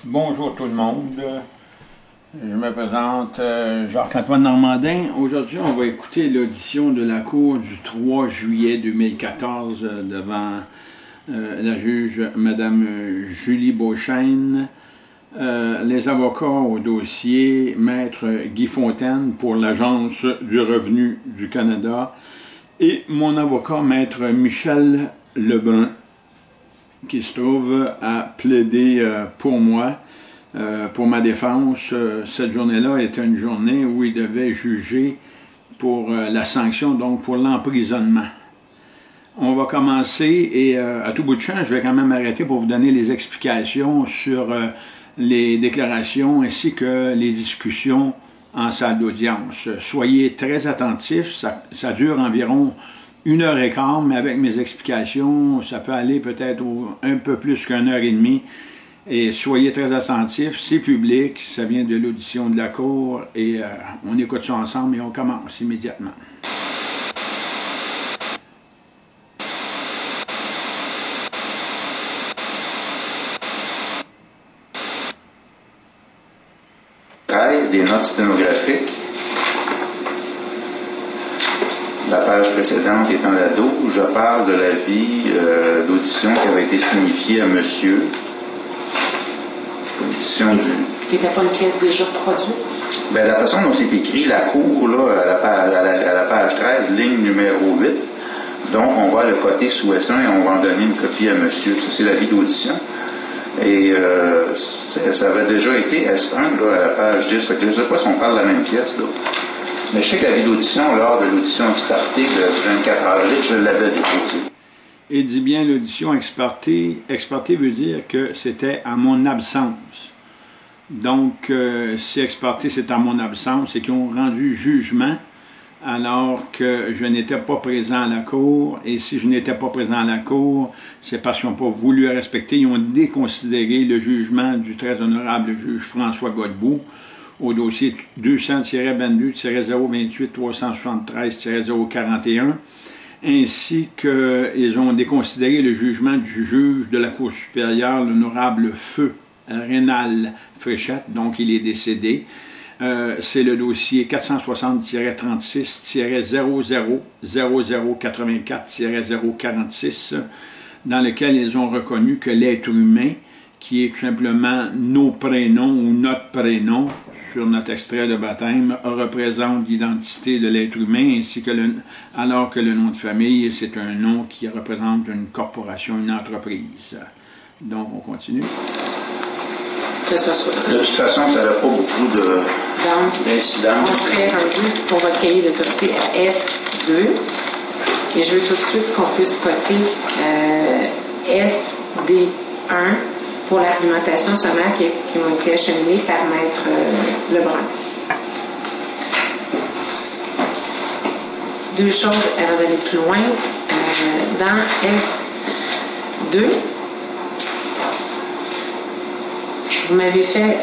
Bonjour tout le monde, je me présente Jacques-Antoine Normandin. Aujourd'hui, on va écouter l'audition de la Cour du 3 juillet 2014 devant la juge Mme Julie Beauchesne, les avocats au dossier Maître Guy Fontaine pour l'Agence du revenu du Canada et mon avocat Maître Michel Lebrun, qui se trouve à plaider pour moi, pour ma défense. Cette journée-là était une journée où il devait juger pour la sanction, donc pour l'emprisonnement. On va commencer et à tout bout de champ, je vais quand même arrêter pour vous donner les explications sur les déclarations ainsi que les discussions en salle d'audience. Soyez très attentifs, ça dure environ 1h15, mais avec mes explications, ça peut aller peut-être un peu plus qu'1h30. Et soyez très attentifs, c'est public, ça vient de l'audition de la Cour, et on écoute ça ensemble et on commence immédiatement. Des notes sténographiques. La page précédente étant la 12, je parle de l'avis d'audition qui avait été signifié à monsieur. L'audition du... Qui n'était pas une pièce déjà produite? Bien, la façon dont c'est écrit, la Cour, là, à la page 13, ligne numéro 8, donc on va le coter sous S1 et on va en donner une copie à monsieur. Ça, c'est l'avis d'audition. Et ça avait déjà été S1 là, à la page 10. Fait que je ne sais pas si on parle de la même pièce. Là. Mais je sais que l'avis d'audition, lors de l'audition expertée le 24 avril, je l'avais déposé. Il dit bien l'audition expertée. Expertée veut dire que c'était à mon absence. Donc, si expertée, c'est à mon absence, c'est qu'ils ont rendu jugement alors que je n'étais pas présent à la Cour. Et si je n'étais pas présent à la Cour, c'est parce qu'ils n'ont pas voulu respecter. Ils ont déconsidéré le jugement du très honorable juge François Godbout au dossier 200-22-028-373-041, ainsi qu'ils ont déconsidéré le jugement du juge de la Cour supérieure, l'honorable Feu Rénal Fréchette, donc il est décédé. C'est le dossier 460-36-00-0084-046, dans lequel ils ont reconnu que l'être humain, qui est tout simplement nos prénoms ou notre prénom sur notre extrait de baptême, représente l'identité de l'être humain, ainsi que alors que le nom de famille, c'est un nom qui représente une corporation, une entreprise. Donc, on continue. Que ce soit. De toute façon, ça n'avait pas beaucoup d'incidents. On serait rendu pour votre cahier d'autorité à S2. Et je veux tout de suite qu'on puisse coter SD1 pour l'argumentation sommaire qui ont été acheminée par Maître Lebrun. Deux choses avant d'aller plus loin. Dans S2, vous m'avez fait,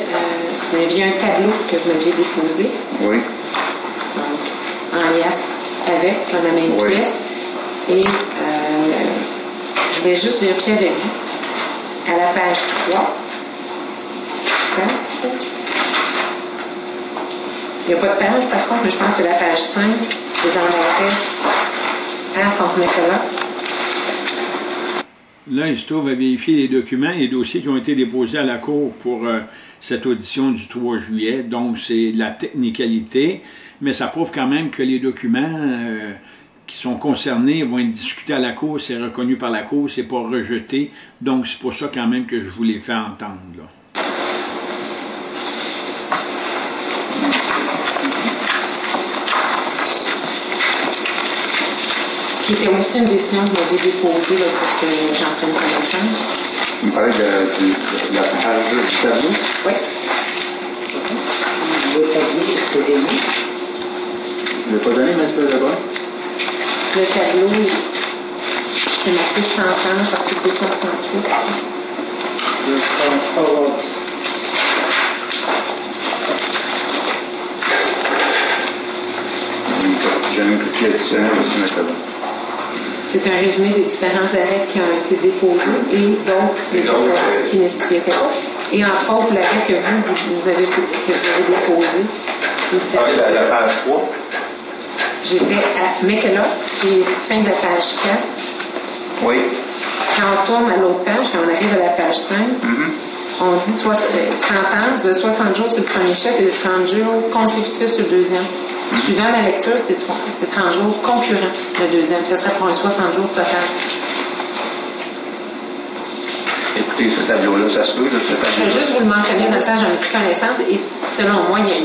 vous aviez un tableau que vous m'aviez déposé. Oui. Donc, en liasse avec, dans la même pièce. Et je vais juste vérifier avec vous. À la page 3. Il n'y a pas de page, par contre, mais je pense que c'est la page 5. C'est dans l'arrêt. Quand on était là. Là, il se trouve à vérifier les documents et les dossiers qui ont été déposés à la Cour pour cette audition du 3 juillet. Donc, c'est de la technicalité, mais ça prouve quand même que les documents qui sont concernés vont être discutés à la Cour, c'est reconnu par la Cour, c'est pas rejeté. Donc, c'est pour ça quand même que je vous les fais entendre, là. Qui était aussi une décision que vous m'avez déposée là, pour que j'en prenne connaissance. Vous me parlez de la page du tableau? Oui. Le tableau, est-ce que j'ai mis? Vous ne l'avez pas donné, M. Lebrun? Le tableau, c'est marqué sentence, article 238. Je pense pas avoir. J'ai une copie additionnelle aussi, M. Lebrun. C'est un résumé des différents arrêts qui ont été déposés et d'autres qui n'y étaient pas. Et entre autres, l'arrêt que vous avez déposé. La page 3. J'étais à McKillop, et fin de la page 4. Oui. Quand on tourne à l'autre page, quand on arrive à la page 5, on dit sentence de 60 jours sur le premier chef et de 30 jours consécutifs sur le deuxième. Suivant ma lecture, c'est 30 jours concurrents, le deuxième. Ça serait pour un 60 jours total. Écoutez, ce tableau-là, ça se peut, ce tableau-là. Je vais juste vous le mentionner dans le sens, j'en ai pris connaissance, et selon moi, il y a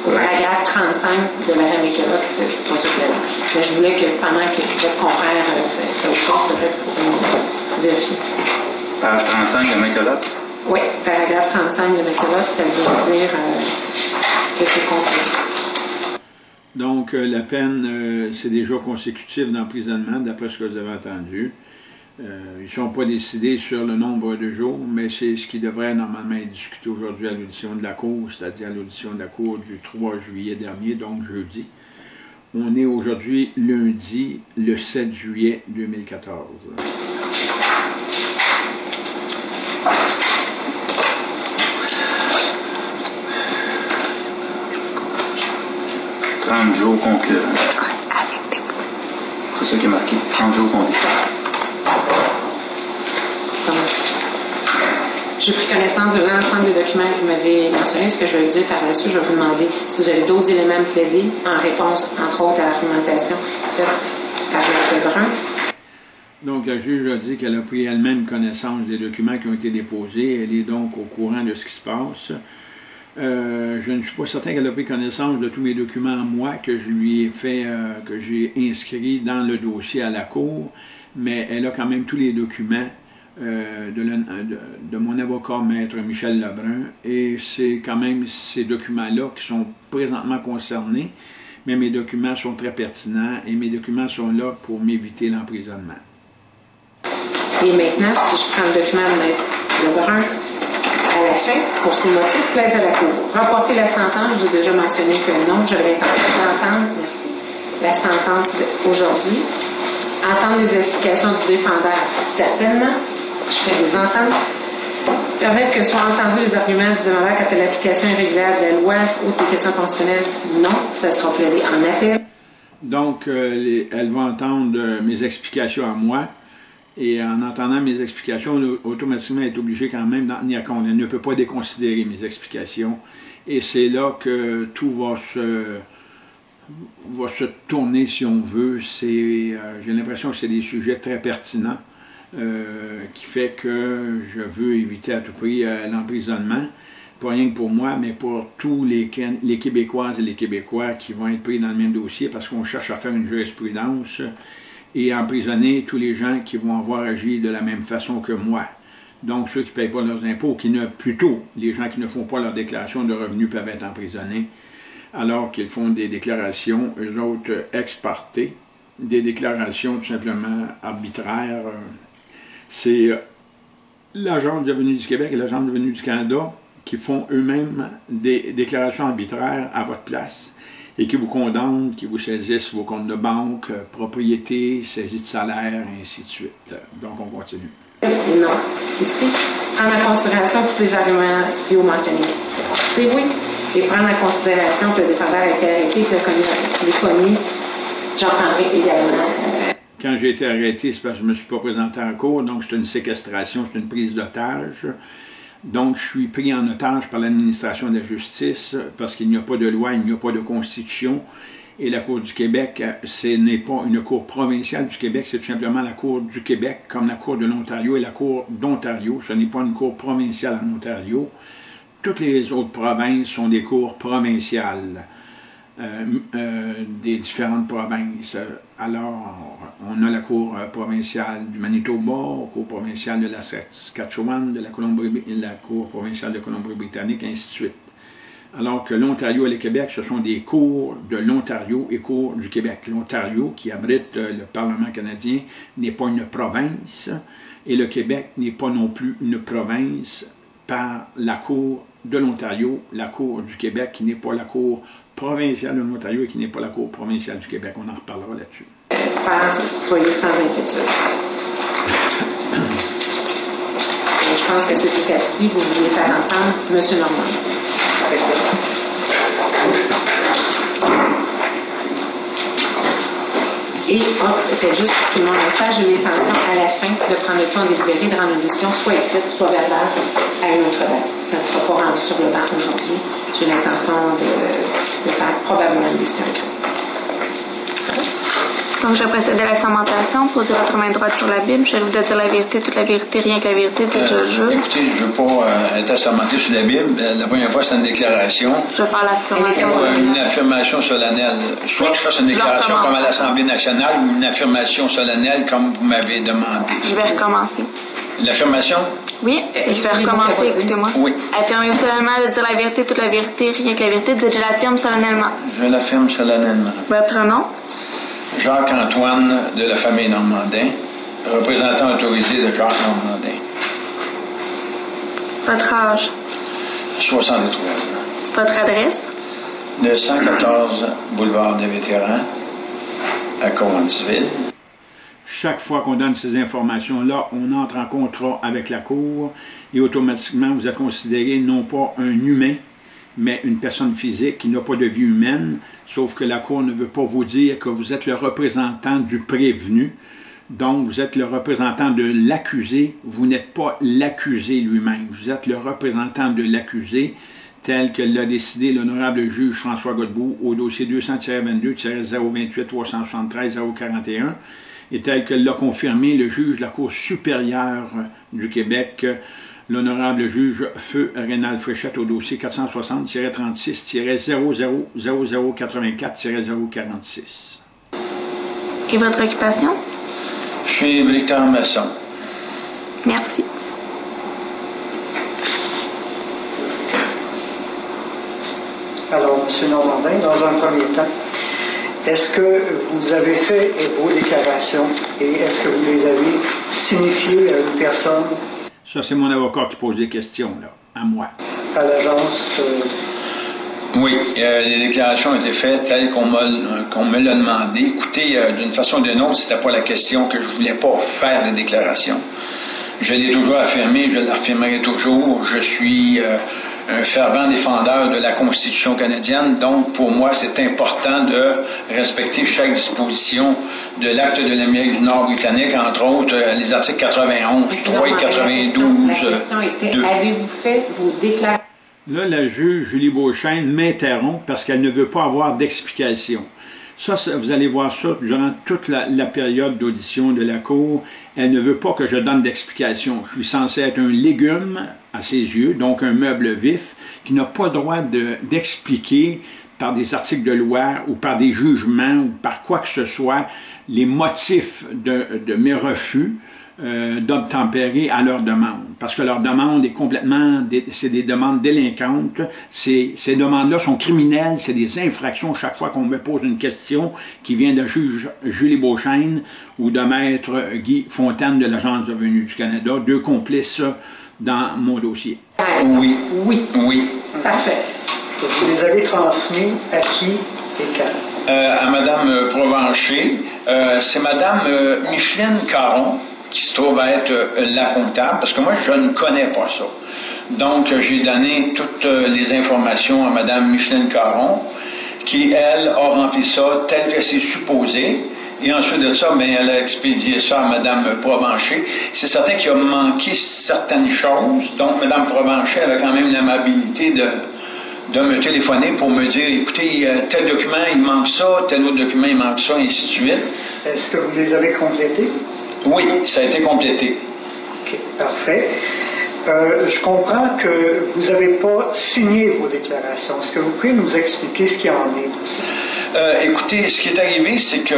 au paragraphe 35 de l'arrêt McKillop, c'est pas ça que ça dit. Mais je voulais que pendant que votre confrère fait autre chose, peut-être pour vérifier. Page 35 de McKillop? Oui, paragraphe 35 de McKillop, ça veut dire que c'est conclu. Donc, la peine, c'est des jours consécutifs d'emprisonnement, d'après ce que vous avez entendu. Ils ne sont pas décidés sur le nombre de jours, mais c'est ce qui devrait normalement être discuté aujourd'hui à l'audition de la Cour, c'est-à-dire à l'audition de la Cour du 3 juillet dernier, donc jeudi. On est aujourd'hui lundi, le 7 juillet 2014. 30 jours concurrents. C'est ça qui est marqué, 30 jours concurrents. J'ai pris connaissance de l'ensemble des documents que vous m'avez mentionnés. Ce que je vais vous dire par la suite, je vais vous demander si vous avez d'autres éléments à me plaider en réponse, entre autres, à l'argumentation faite par M. Brun. Donc, la juge a dit qu'elle a pris elle-même connaissance des documents qui ont été déposés. Elle est donc au courant de ce qui se passe. Je ne suis pas certain qu'elle a pris connaissance de tous mes documents à moi que je lui ai fait, que j'ai inscrits dans le dossier à la Cour, mais elle a quand même tous les documents de mon avocat, maître Michel Lebrun, et c'est quand même ces documents-là qui sont présentement concernés, mais mes documents sont très pertinents et mes documents sont là pour m'éviter l'emprisonnement. Et maintenant, si je prends le document de maître Lebrun, à la fin, pour ces motifs, plaise à la Cour. Reporter la sentence, j'ai déjà mentionné que non, j'avais l'intention d'entendre, merci, la sentence aujourd'hui. Entendre les explications du défendeur, certainement. Je fais des ententes. Permettre que soient entendus les arguments du demandeur quant à l'application irrégulière de la loi ou des questions constitutionnelles, non, ça sera plaidé en appel. Donc, elle va entendre mes explications à moi, et en entendant mes explications, automatiquement, elle est obligée quand même d'en tenir compte. Elle ne peut pas déconsidérer mes explications, et c'est là que tout va se tourner, si on veut. J'ai l'impression que c'est des sujets très pertinents, qui fait que je veux éviter à tout prix l'emprisonnement, pas rien que pour moi, mais pour tous les Québécoises et les Québécois qui vont être pris dans le même dossier, parce qu'on cherche à faire une jurisprudence et emprisonner tous les gens qui vont avoir agi de la même façon que moi. Donc ceux qui ne payent pas leurs impôts, plutôt les gens qui ne font pas leur déclaration de revenus peuvent être emprisonnés, alors qu'ils font des déclarations, eux autres ex parte, des déclarations tout simplement arbitraires. C'est l'Agence du revenu du Québec et l'Agence du revenu du Canada qui font eux-mêmes des déclarations arbitraires à votre place et qui vous condamnent, qui vous saisissent vos comptes de banque, propriété, saisie de salaire, et ainsi de suite. Donc, on continue. Non. Ici, prendre en considération tous les arguments SIO mentionnés. C'est oui. Et prendre en considération que le défendeur a été arrêté et que les commis, j'en prendrai également. Quand j'ai été arrêté, c'est parce que je ne me suis pas présenté en cours, donc c'est une séquestration, c'est une prise d'otage. Donc, je suis pris en otage par l'administration de la justice parce qu'il n'y a pas de loi, il n'y a pas de constitution. Et la Cour du Québec, ce n'est pas une Cour provinciale du Québec, c'est tout simplement la Cour du Québec, comme la Cour de l'Ontario et la Cour d'Ontario. Ce n'est pas une Cour provinciale en Ontario. Toutes les autres provinces sont des cours provinciales des différentes provinces. Alors, on a la Cour provinciale du Manitoba, la Cour provinciale de la Saskatchewan, de la Cour provinciale de Colombie-Britannique, ainsi de suite. Alors que l'Ontario et le Québec, ce sont des cours de l'Ontario et cours du Québec. L'Ontario, qui abrite le Parlement canadien, n'est pas une province, et le Québec n'est pas non plus une province par la Cour de l'Ontario, la Cour du Québec, qui n'est pas la Cour provinciale de l'Ontario et qui n'est pas la Cour provinciale du Québec. On en reparlera là-dessus. Soyez sans inquiétude. Je pense que c'est établi. Vous voulez faire entendre M. Normand. Et faites juste pour tout le monde un message, j'ai l'intention à la fin de prendre le temps de délibérer, de rendre une décision soit écrite, soit verbale à une autre date. Ça ne sera pas rendu sur le banc aujourd'hui. J'ai l'intention de faire probablement une décision écrite. Donc, je procède à la sermentation. Posez votre main droite sur la Bible. Je vais vous dire la vérité, toute la vérité, rien que la vérité. Dites je jure. Écoutez, je ne veux pas être assermenté sur la Bible. La première fois, c'est une déclaration. Je vais faire l'affirmation. Une affirmation solennelle. Soit que je fasse une déclaration comme à l'Assemblée nationale ou une affirmation solennelle comme vous m'avez demandé. Je vais recommencer. L'affirmation? Oui, je vais recommencer, écoutez-moi. Oui. Affirmez-vous solennellement de dire la vérité, toute la vérité, rien que la vérité. Dites je l'affirme solennellement. Je l'affirme solennellement. Votre nom? Jacques-Antoine de la famille Normandin, représentant autorisé de Jacques Normandin. Votre âge? 63 ans. Votre adresse? Le 114 boulevard des Vétérans, à Cowansville. Chaque fois qu'on donne ces informations-là, on entre en contrat avec la Cour et automatiquement, vous êtes considéré non pas un humain, mais une personne physique qui n'a pas de vie humaine, sauf que la Cour ne veut pas vous dire que vous êtes le représentant du prévenu, donc vous êtes le représentant de l'accusé, vous n'êtes pas l'accusé lui-même, vous êtes le représentant de l'accusé, tel que l'a décidé l'honorable juge François Godbout au dossier 200-22-028-373-041, et tel que l'a confirmé le juge de la Cour supérieure du Québec, l'honorable juge Feu Rénal Fréchette au dossier 460-36-0084-046. Et votre occupation? Je suis bricoleur maçon. Merci. Alors, M. Normandin, dans un premier temps, est-ce que vous avez fait vos déclarations et est-ce que vous les avez signifiées à une personne? Ça, c'est mon avocat qui pose des questions, là, à moi. À l'agence? Oui, les déclarations ont été faites telles qu'on me l'a demandé. Écoutez, d'une façon ou d'une autre, c'était pas la question que je voulais pas faire de déclaration. Je l'ai toujours affirmé, je l'affirmerai toujours. Je suis un fervent défendeur de la Constitution canadienne, donc pour moi, c'est important de respecter chaque disposition de l'Acte de l'Amérique du Nord britannique, entre autres les articles 91, 3 et 92. La question était, avez-vous fait vos déclarations? Là, la juge Julie Beauchesne m'interrompt parce qu'elle ne veut pas avoir d'explication. Ça, vous allez voir ça durant toute la période d'audition de la Cour. Elle ne veut pas que je donne d'explication. Je suis censé être un légume à ses yeux, donc un meuble vif, qui n'a pas le droit d'expliquer par des articles de loi ou par des jugements ou par quoi que ce soit les motifs de mes refus d'obtempérer à leur demande. Parce que leur demande est complètement, c'est des demandes délinquantes. Ces demandes-là sont criminelles, c'est des infractions chaque fois qu'on me pose une question qui vient de juge Julie Beauchesne ou de maître Guy Fontaine de l'Agence de revenus du Canada, deux complices dans mon dossier. Oui. Oui. Oui. Parfait. Vous les avez transmis à qui et quand? À Mme Provencher. C'est Mme Micheline Caron qui se trouve à être la comptable, parce que moi, je ne connais pas ça. Donc, j'ai donné toutes les informations à Mme Micheline Caron, qui, elle, a rempli ça tel que c'est supposé. Et ensuite de ça, bien, elle a expédié ça à Mme Provencher. C'est certain qu'il a manqué certaines choses. Donc, Mme Provencher avait quand même l'amabilité de me téléphoner pour me dire, écoutez, tel document, il manque ça, tel autre document, il manque ça, et ainsi de suite. Est-ce que vous les avez complétés? Oui, ça a été complété. OK, parfait. Je comprends que vous n'avez pas signé vos déclarations. Est-ce que vous pouvez nous expliquer ce qu'il en est de ça? Écoutez, ce qui est arrivé, c'est que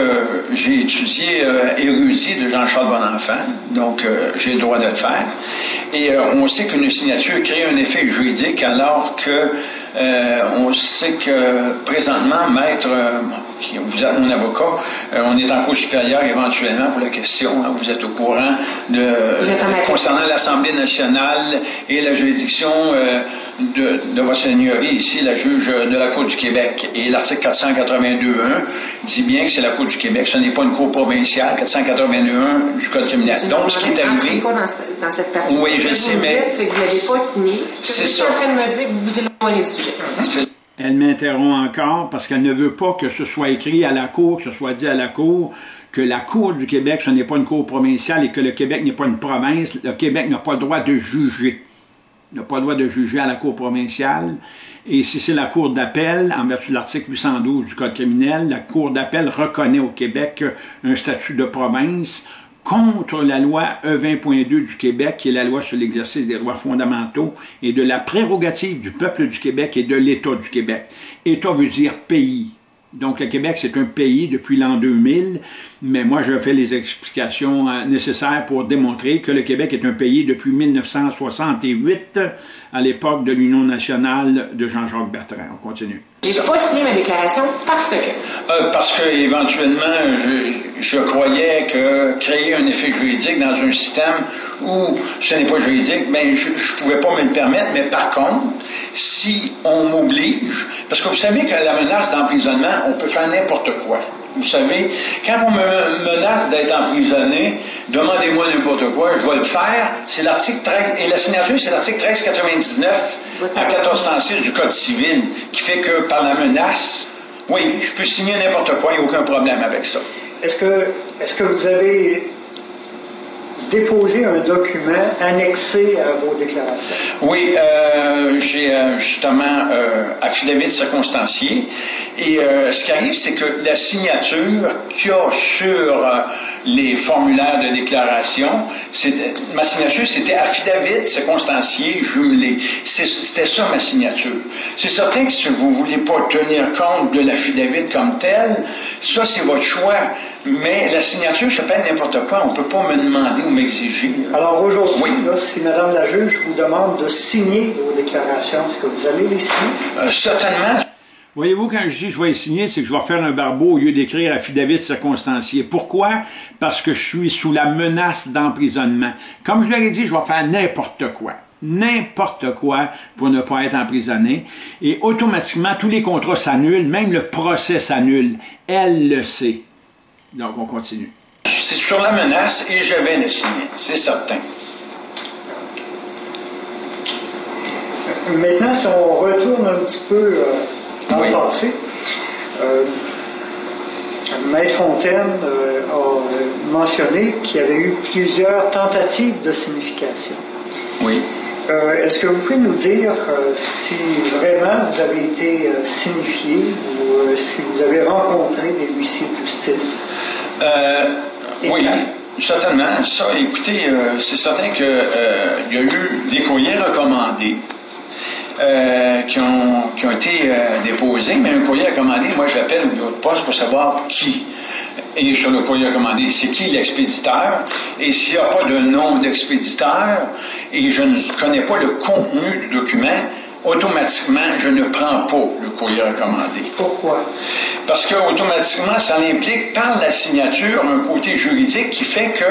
j'ai étudié érudit de Jean-Charles Bonenfant, donc j'ai le droit de le faire. Et on sait qu'une signature crée un effet juridique, alors que on sait que présentement, Maître vous êtes mon avocat, on est en cours supérieure éventuellement pour la question. Hein, vous êtes au courant concernant l'Assemblée nationale et la juridiction de votre seigneurie ici, la juge de la Cour du Québec. Et l'article 482.1 dit bien que c'est la Cour du Québec, ce n'est pas une cour provinciale, 482.1 du Code criminel. Donc, ce qui est arrivé... Dans cette partie. Oui, je sais, mais... C'est que vous n'avez pas signé. C'est ça. Vous êtes en train de me dire que vous vous éloignez du sujet. Elle m'interrompt encore parce qu'elle ne veut pas que ce soit écrit à la Cour, que ce soit dit à la Cour, que la Cour du Québec, ce n'est pas une cour provinciale et que le Québec n'est pas une province. Le Québec n'a pas le droit de juger. Il n'a pas le droit de juger à la Cour provinciale. Et si c'est la Cour d'appel, en vertu de l'article 812 du Code criminel, la Cour d'appel reconnaît au Québec un statut de province contre la loi E20.2 du Québec, qui est la loi sur l'exercice des droits fondamentaux et de la prérogative du peuple du Québec et de l'État du Québec. État veut dire pays. Donc, le Québec, c'est un pays depuis l'an 2000, mais moi, je fais les explications nécessaires pour démontrer que le Québec est un pays depuis 1968, à l'époque de l'Union nationale de Jean-Jacques Bertrand. On continue. Je n'ai pas signé ma déclaration parce que... Parce que, éventuellement, je croyais que créer un effet juridique dans un système où ce n'est pas juridique, bien, je ne pouvais pas me le permettre, mais par contre, si on m'oblige, parce que vous savez que la menace d'emprisonnement, on peut faire n'importe quoi. Vous savez, quand on me menace d'être emprisonné, demandez-moi n'importe quoi, je vais le faire. C'est l'article 13, et la signature, c'est l'article 1399 à 1406 du Code civil, qui fait que par la menace, oui, je peux signer n'importe quoi, il n'y a aucun problème avec ça. Est-ce que vous avez déposé un document annexé à vos déclarations? Oui, j'ai justement affidavit circonstancié. Et ce qui arrive, c'est que la signature qu'il y a sur les formulaires de déclaration, ma signature, c'était affidavit circonstancié jumelé. C'était ça ma signature. C'est certain que si vous ne voulez pas tenir compte de l'affidavit comme tel, ça c'est votre choix. Mais la signature, ça peut être n'importe quoi. On ne peut pas me demander ou m'exiger. Alors aujourd'hui, oui. Si Mme la juge vous demande de signer vos déclarations, est-ce que vous allez les signer? Certainement. Voyez-vous, quand je dis je vais les signer, c'est que je vais faire un barbeau au lieu d'écrire affidavit circonstancié. Pourquoi? Parce que je suis sous la menace d'emprisonnement. Comme je leur ai dit, je vais faire n'importe quoi. N'importe quoi pour ne pas être emprisonné. Et automatiquement, tous les contrats s'annulent, même le procès s'annule. Elle le sait. Donc, on continue. C'est sur la menace et je vais le signer, c'est certain. Maintenant, si on retourne un petit peu dans le passé, Maître Fontaine a mentionné qu'il y avait eu plusieurs tentatives de signification. Oui. Est-ce que vous pouvez nous dire si vraiment vous avez été signifié ou si vous avez rencontré des huissiers de justice? Oui, certainement. Ça, écoutez, c'est certain qu'il y a eu des courriers recommandés qui ont été déposés, mais un courrier recommandé, moi j'appelle au bureau de poste pour savoir qui. Et sur le courrier recommandé, c'est qui l'expéditeur, et s'il n'y a pas de nom d'expéditeur, et je ne connais pas le contenu du document, automatiquement, je ne prends pas le courrier recommandé. Pourquoi? Parce que automatiquement, ça implique par la signature un côté juridique qui fait que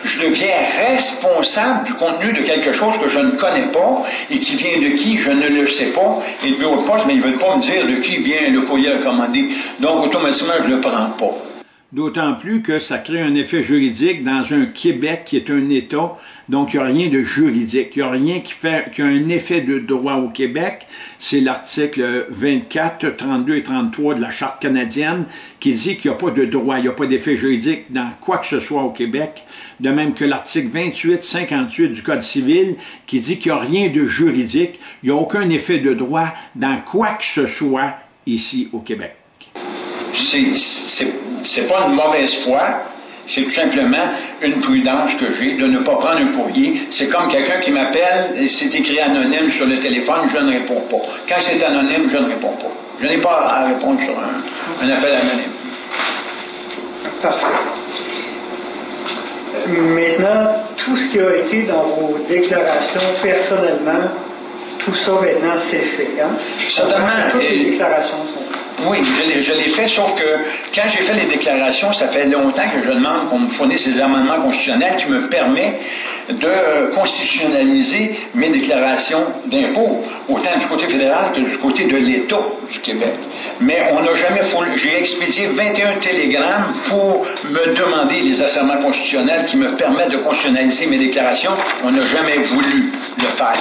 je deviens responsable du contenu de quelque chose que je ne connais pas et qui vient de qui, je ne le sais pas. Et le bureau de poste, mais ils ne veulent pas me dire de qui vient le courrier recommandé. Donc, automatiquement, je ne le prends pas. D'autant plus que ça crée un effet juridique dans un Québec qui est un État, donc il n'y a rien de juridique, il n'y a rien qui a un effet de droit au Québec. C'est l'article 24, 32 et 33 de la Charte canadienne qui dit qu'il n'y a pas de droit, il n'y a pas d'effet juridique dans quoi que ce soit au Québec, de même que l'article 28, 58 du Code civil qui dit qu'il n'y a rien de juridique, il n'y a aucun effet de droit dans quoi que ce soit ici au Québec. C'est pas une mauvaise foi, c'est tout simplement une prudence que j'ai de ne pas prendre un courrier. C'est comme quelqu'un qui m'appelle et c'est écrit anonyme sur le téléphone, je ne réponds pas. Quand c'est anonyme, je ne réponds pas. Je n'ai pas à répondre sur un appel anonyme. Parfait. Maintenant, tout ce qui a été dans vos déclarations personnellement, tout ça maintenant c'est fait. Hein? Certainement. Toutes les déclarations sont faites. Oui, je l'ai fait, sauf que quand j'ai fait les déclarations, ça fait longtemps que je demande qu'on me fournisse ces amendements constitutionnels qui me permettent de constitutionnaliser mes déclarations d'impôts, autant du côté fédéral que du côté de l'État du Québec. Mais on n'a jamais fourni. J'ai expédié 21 télégrammes pour me demander les asserments constitutionnels qui me permettent de constitutionnaliser mes déclarations. On n'a jamais voulu le faire.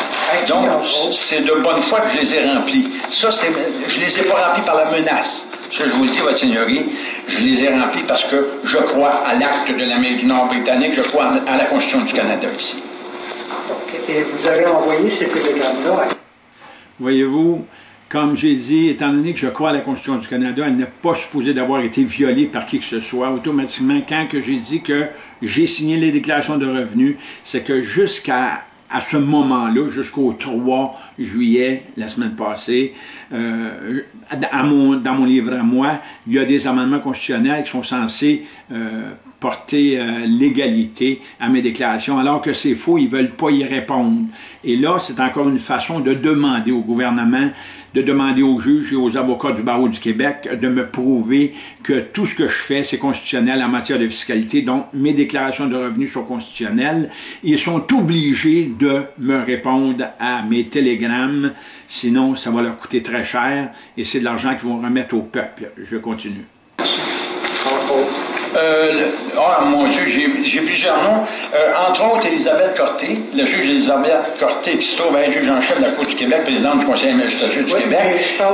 Donc, c'est de bonne foi que je les ai remplis. Ça, je ne les ai pas remplis par la menace. Ça, je vous le dis, Votre Seigneurie, je les ai remplis parce que je crois à l'acte de l'Amérique du Nord britannique, je crois à la Constitution du Canada ici. Et vous avez envoyé ces télégrammes-là? Voyez-vous, comme j'ai dit, étant donné que je crois à la Constitution du Canada, elle n'est pas supposée d'avoir été violée par qui que ce soit. Automatiquement, quand j'ai dit que j'ai signé les déclarations de revenus, c'est que jusqu'à ce moment-là, jusqu'au 3 juillet, la semaine passée, dans mon livre à moi, il y a des amendements constitutionnels qui sont censés porter l'égalité à mes déclarations, alors que c'est faux, ils ne veulent pas y répondre. Et là, c'est encore une façon de demander au gouvernement, de demander aux juges et aux avocats du barreau du Québec de me prouver que tout ce que je fais, c'est constitutionnel en matière de fiscalité, donc mes déclarations de revenus sont constitutionnelles. Ils sont obligés de me répondre à mes télégrammes, sinon ça va leur coûter très cher et c'est de l'argent qu'ils vont remettre au peuple. Je continue. Oh mon Dieu, j'ai plusieurs noms. Entre autres, Elisabeth Corté, le juge Elisabeth Corté, qui se trouve être juge en chef de la Cour du Québec, présidente du Conseil de magistrature du Québec,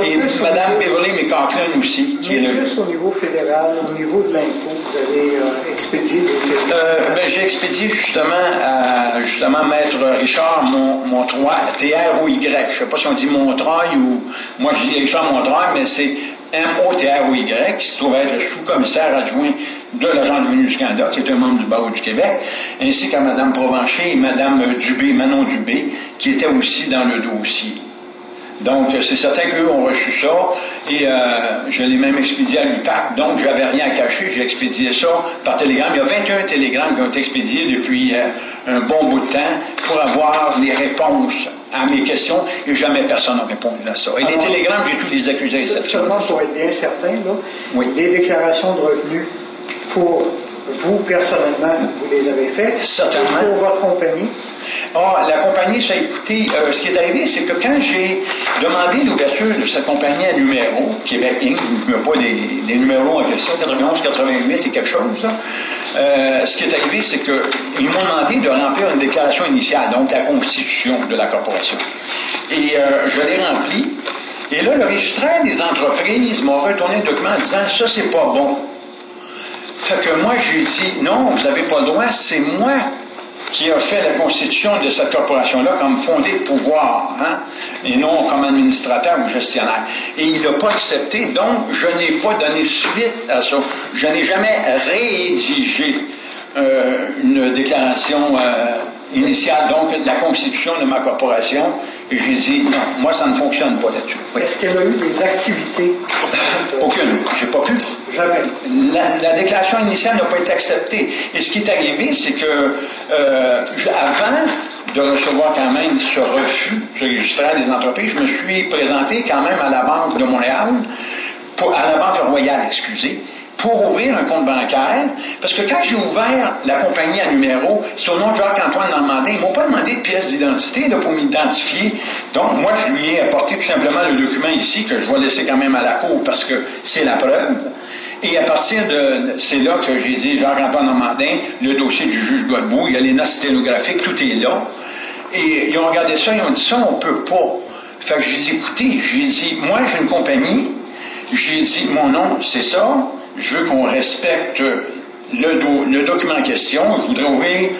et Mme Beverly McCaughlin aussi, qui est le... Juste au niveau fédéral, au niveau de l'impôt, vous avez expédié des... j'ai expédié justement Maître Richard Montroy, T-R-O-Y. Je ne sais pas si on dit Montreuil ou... Moi, je dis Richard Montreuil, mais c'est M-O-T-R-O-Y, qui se trouve être le sous-commissaire adjoint de l'Agence du revenu du Canada, qui est un membre du barreau du Québec, ainsi qu'à Mme Provencher et Mme Dubé, Manon Dubé, qui étaient aussi dans le dossier. Donc, c'est certain qu'eux ont reçu ça, et je l'ai même expédié à l'UPAC, donc je n'avais rien à cacher, j'ai expédié ça par télégramme. Il y a 21 télégrammes qui ont été expédiés depuis un bon bout de temps pour avoir les réponses à mes questions, et jamais personne n'a répondu à ça. Et les télégrammes, j'ai tous les accusés. Seulement pour être bien certain, là, oui. Les déclarations de revenus pour vous, personnellement, vous les avez faites. Certainement. Et pour votre compagnie? Ah, la compagnie, ça a écouté. Ce qui est arrivé, c'est que quand j'ai demandé l'ouverture de cette compagnie à numéro, Québec Inc., il n'y a pas des numéros en question, 91, 88 et quelque chose, ce qui est arrivé, c'est qu'ils m'ont demandé de remplir une déclaration initiale, donc la constitution de la corporation. Et je l'ai remplie. Et là, le registraire des entreprises m'a retourné le document en disant « ça, c'est pas bon ». Fait que moi, j'ai dit « non, vous n'avez pas le droit, c'est moi qui a fait la constitution de cette corporation-là comme fondée de pouvoir, hein, et non comme administrateur ou gestionnaire. » Et il n'a pas accepté, donc je n'ai pas donné suite à ça. Je n'ai jamais rédigé une déclaration initiale, donc de la constitution de ma corporation, et j'ai dit, non, moi ça ne fonctionne pas là-dessus. Oui. Est-ce qu'elle a eu des activités? Aucune. J'ai pas pu. Jamais. La déclaration initiale n'a pas été acceptée. Et ce qui est arrivé, c'est que avant de recevoir quand même ce refus, ce registraire des entreprises, je me suis présenté quand même à la Banque de Montréal, à la Banque Royale, excusez, pour ouvrir un compte bancaire, parce que quand j'ai ouvert la compagnie à numéro, c'est au nom de Jacques-Antoine Normandin, ils ne m'ont pas demandé de pièce d'identité pour m'identifier. Donc, moi, je lui ai apporté tout simplement le document ici, que je vais laisser quand même à la cour, parce que c'est la preuve. Et à partir de... C'est là que j'ai dit, Jacques-Antoine Normandin, le dossier du juge Godbout, il y a les notes sténographiques, tout est là. Et ils ont regardé ça, ils ont dit, ça, on ne peut pas. Fait que j'ai dit, écoutez, j'ai dit, moi, j'ai une compagnie, j'ai dit, mon nom, c'est ça, je veux qu'on respecte le document en question, je voudrais ouvrir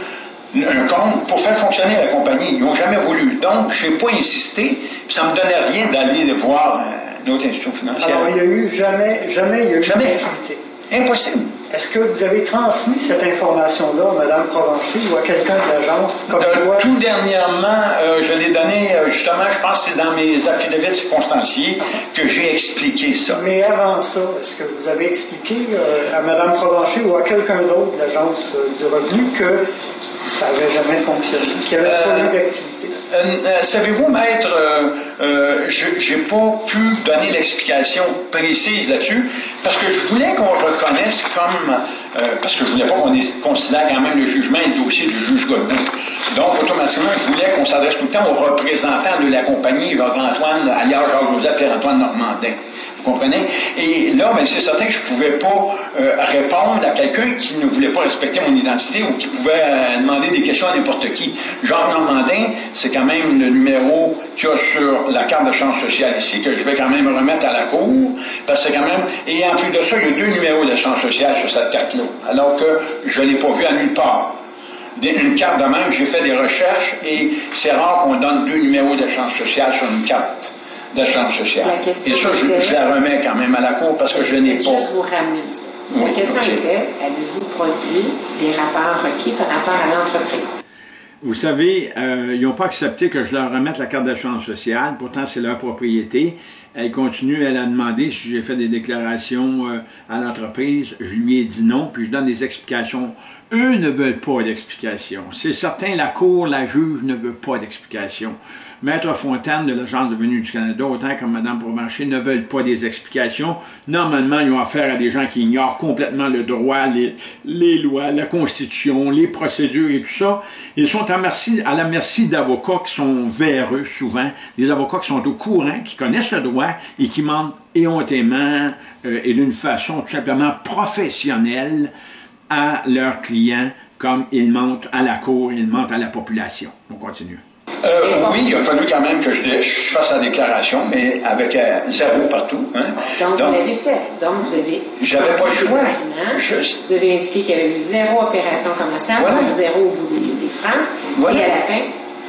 un compte pour faire fonctionner la compagnie. Ils n'ont jamais voulu. Donc, je n'ai pas insisté, puis ça ne me donnait rien d'aller voir d'autres institutions financières. Alors, il n'y a eu jamais il y a eu jamais. d'activité. Impossible. Est-ce que vous avez transmis cette information-là à Mme Provencher ou à quelqu'un de l'agence comme toi? Tout dernièrement, je l'ai donné, justement, je pense que c'est dans mes affidavits circonstanciés que j'ai expliqué ça. Mais avant ça, est-ce que vous avez expliqué à Mme Provencher ou à quelqu'un d'autre de l'agence du revenu que ça n'avait jamais fonctionné, qu'il n'y avait pas eu d'activité. Savez-vous, maître, je n'ai pas pu donner l'explication précise là-dessus, parce que je voulais qu'on reconnaisse comme... parce que je ne voulais pas qu'on considère quand même le jugement et le dossier du juge Godbout. Donc, automatiquement, je voulais qu'on s'adresse tout le temps aux représentants de la compagnie, Antoine, alias Jacques-Joseph Pierre-Antoine Normandin. Vous comprenez? Et là, ben, c'est certain que je ne pouvais pas répondre à quelqu'un qui ne voulait pas respecter mon identité ou qui pouvait demander des questions à n'importe qui. Jacques Normandin, c'est quand même le numéro qu'il y a sur la carte de chance sociale ici, que je vais quand même remettre à la cour, parce que quand même, et en plus de ça, il y a 2 numéros de chance sociale sur cette carte-là, alors que je ne l'ai pas vu à nulle part. Une carte de même, j'ai fait des recherches et c'est rare qu'on donne 2 numéros de chance sociale sur une carte d'assurance sociale. Et ça, je la remets quand même à la cour parce que je n'ai pas... Juste vous ramener. La question était, avez-vous produit des rapports requis par rapport à l'entreprise? Vous savez, ils n'ont pas accepté que je leur remette la carte d'assurance sociale, pourtant c'est leur propriété. Elle continue, elle a demandé si j'ai fait des déclarations à l'entreprise. Je lui ai dit non, puis je donne des explications. Eux ne veulent pas d'explications. C'est certain, la cour, la juge ne veut pas d'explications. Maître Fontaine de l'Agence de revenus du Canada, autant comme Mme Provencher, ne veulent pas des explications. Normalement, ils ont affaire à des gens qui ignorent complètement le droit, les lois, la Constitution, les procédures et tout ça. Ils sont à la merci d'avocats qui sont véreux souvent, des avocats qui sont au courant, qui connaissent le droit et qui mentent éhontément et d'une façon tout simplement professionnelle à leurs clients, comme ils mentent à la cour, ils mentent à la population. On continue. Oui, il a fallu quand même que je fasse la déclaration, mais avec 0 partout. Hein. Donc, vous l'avez fait. Donc, vous avez... J'avais pas le choix. Vous avez indiqué qu'il y avait eu 0 opération commerciale, voilà. Donc 0 au bout des francs. Voilà. Et à la fin,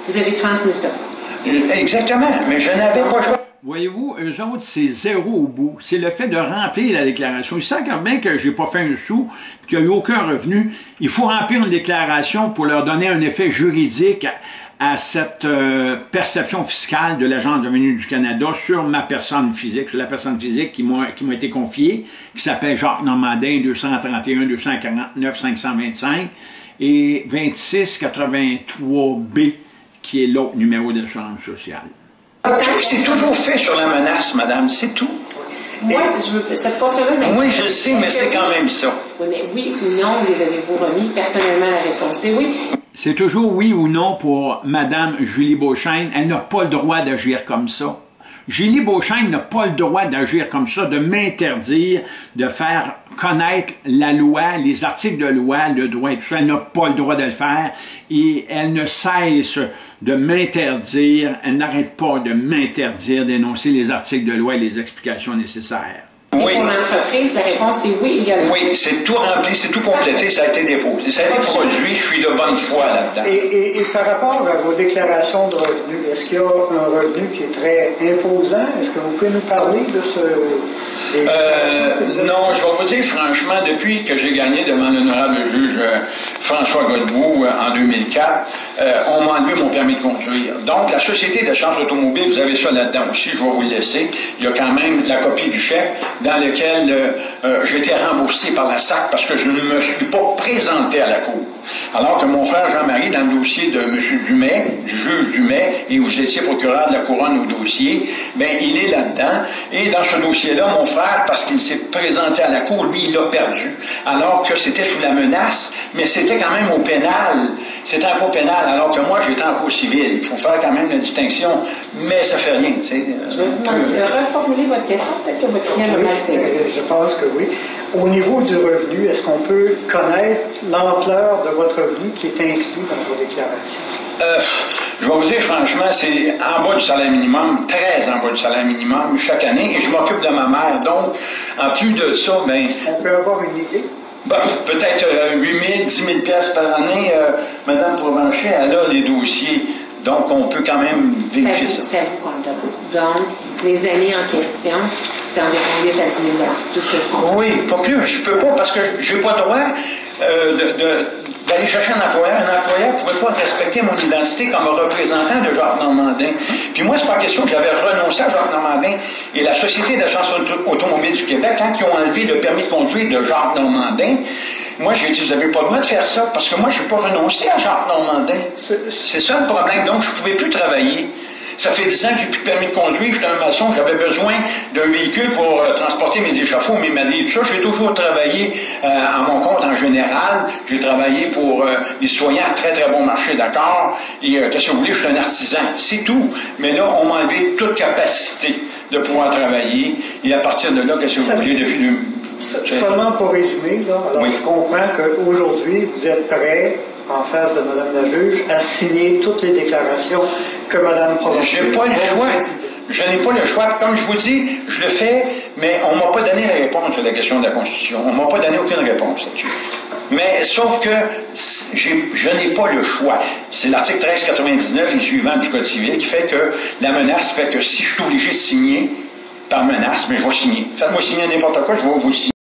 vous avez transmis ça. Exactement, mais je n'avais pas le choix. Voyez-vous, eux autres, c'est 0 au bout. C'est le fait de remplir la déclaration. Ils savent quand même que je n'ai pas fait un sou, qu'il n'y a eu aucun revenu. Il faut remplir une déclaration pour leur donner un effet juridique à cette perception fiscale de l'Agence de revenus du Canada sur ma personne physique, sur la personne physique qui m'a été confiée, qui s'appelle Jacques Normandin, 231-249-525, et 2683B, qui est l'autre numéro d'assurance sociale. C'est toujours fait sur la menace, madame, c'est tout. Moi, cette portion-là... Oui, je sais, mais c'est quand même ça. Oui, mais oui ou non, les avez-vous remis? Personnellement, la réponse est oui. C'est toujours oui ou non pour Mme Julie Beauchesne. Elle n'a pas le droit d'agir comme ça. Julie Beauchesne n'a pas le droit d'agir comme ça, de m'interdire de faire connaître la loi, les articles de loi, le droit et tout ça. Elle n'a pas le droit de le faire et elle ne cesse de m'interdire, elle n'arrête pas de m'interdire d'énoncer les articles de loi et les explications nécessaires. Oui. Et pour l'entreprise, la réponse est oui également. Oui, c'est tout rempli, c'est tout complété, ça a été déposé, ça a été produit, je suis de bonne foi là-dedans. Et par rapport à vos déclarations de revenus, est-ce qu'il y a un revenu qui est très imposant? Est-ce que vous pouvez nous parler de ce... Non, je vais vous dire franchement, depuis que j'ai gagné devant l'honorable juge François Godbout en 2004, on m'a enlevé mon permis de conduire. Donc, la Société d'assurance automobile, vous avez ça là-dedans aussi, je vais vous le laisser. Il y a quand même la copie du chèque dans lequel j'ai été remboursé par la SAC parce que je ne me suis pas présenté à la cour. Alors que mon frère Jean-Marie, dans le dossier de M. Dumais, du juge Dumais, et vous étiez procureur de la couronne au dossier, bien, il est là-dedans. Et dans ce dossier-là, mon frère, parce qu'il s'est présenté à la cour, lui, il l'a perdu. Alors que c'était sous la menace, mais c'était quand même au pénal. C'était un cours pénal, alors que moi, j'étais en cours civil. Il faut faire quand même la distinction, mais ça fait rien. Tu sais, je vais vous demander de reformuler votre question, peut-être que votre client l'a mal saisi. Je pense que oui. Au niveau du revenu, est-ce qu'on peut connaître l'ampleur de votre revenu qui est inclus dans vos déclarations? Je vais vous dire franchement, c'est en bas du salaire minimum, très en bas du salaire minimum chaque année, et je m'occupe de ma mère. Donc, en plus de ça, ben, on peut avoir une idée? Ben, peut-être 8 000, 10 000 piastres par année. Mme Provencher, elle a les dossiers. Donc, on peut quand même vérifier ça. C'est à vous qu'on le demande. Donc, les années en question, c'est environ 8 à 10 000 $, tout ce que je comprends. Oui, pas plus. Je peux pas parce que je n'ai pas le droit d'aller chercher un employeur. Un employeur ne pouvait pas respecter mon identité comme représentant de Jacques Normandin. Puis moi, c'est pas question que j'avais renoncé à Jacques Normandin. Et la Société d'assurance automobile du Québec, quand ils ont enlevé le permis de conduire de Jacques Normandin, Moi, j'ai dit, vous n'avez pas le droit de faire ça, parce que moi, je n'ai pas renoncé à Jacques Normandin. C'est ça le problème. Donc, je ne pouvais plus travailler. Ça fait 10 ans que j'ai plus de permis de conduire, j'étais un maçon, j'avais besoin d'un véhicule pour transporter mes échafauds, mes madriers, tout ça. J'ai toujours travaillé à mon compte en général. J'ai travaillé pour des citoyens à très très bon marché, d'accord? Et qu'est-ce que vous voulez, je suis un artisan, c'est tout. Mais là, on m'a enlevé toute capacité de pouvoir travailler. Et à partir de là, qu'est-ce que vous voulez, depuis Seulement pour résumer, là, alors oui. Je comprends qu'aujourd'hui, vous êtes prêt, en face de Mme la juge, à signer toutes les déclarations que Mme Provencher... Je n'ai pas le choix. Je n'ai pas le choix. Comme je vous dis, je le fais, mais on ne m'a pas donné la réponse sur la question de la Constitution. On ne m'a pas donné aucune réponse là-dessus. Mais sauf que je n'ai pas le choix. C'est l'article 1399 et suivant du Code civil qui fait que la menace fait que si je suis obligé de signer par menace, mais je vais signer. Faites-moi signer n'importe quoi, je vais vous signer.